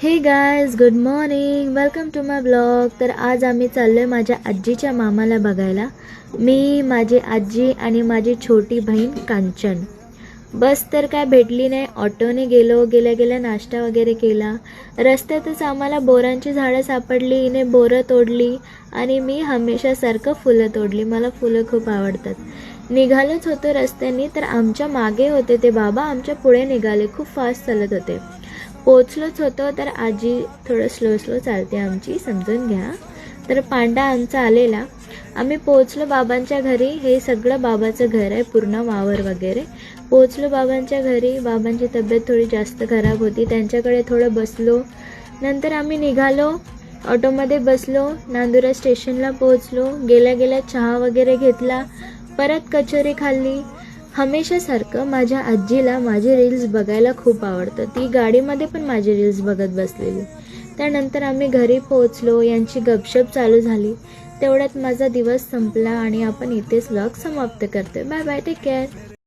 हे guys, good morning, welcome to my blog. तर आज आम्ही चाललो आहे माझ्या आजीच्या मामाला बघायला. मी, माझी आजी आणि माझी छोटी बहीण कांचन. बस तर काय भेटली नाही, ऑटोने गेलो. गेल्या गेल्या नाश्ता वगैरे केला. रस्त्यातच आम्हाला बोरांची झाडं सापडली. हिने बोरं तोडली आणि मी हमेशासारखं फुलं तोडली. मला फुलं खूप आवडतात. निघालोच होतो रस्त्याने, तर आमच्या मागे होते ते बाबा आमच्या पुढे निघाले. खूप फास्ट चालत होते. पोचलोच होतो, तर आजी थोडं स्लो चालते आमची, समजून घ्या. तर पांडा आमचा आलेला. आम्ही पोचलो बाबांच्या घरी. हे सगळं बाबाचं घर आहे, पूर्ण वावर वगैरे. पोचलो बाबांच्या घरी. बाबांची तब्येत थोडी जास्त खराब होती, त्यांच्याकडे थोडं बसलो. नंतर आम्ही निघालो, ऑटोमध्ये बसलो, नांदुरा स्टेशनला पोचलो. गेल्या गेल्या चहा वगैरे घेतला, परत कचोरी खाल्ली. हमेशासारखं माझ्या आजीला माझे रील्स बघायला खूप आवडतं. ती गाडीमध्ये पण माझे रील्स बघत बसलेली. त्यानंतर आम्ही घरी पोहोचलो. यांची गपशप चालू झाली. तेवढ्यात माझा दिवस संपला आणि आपण इथेच व्लॉग समाप्त करतोय. Bye bye, take care.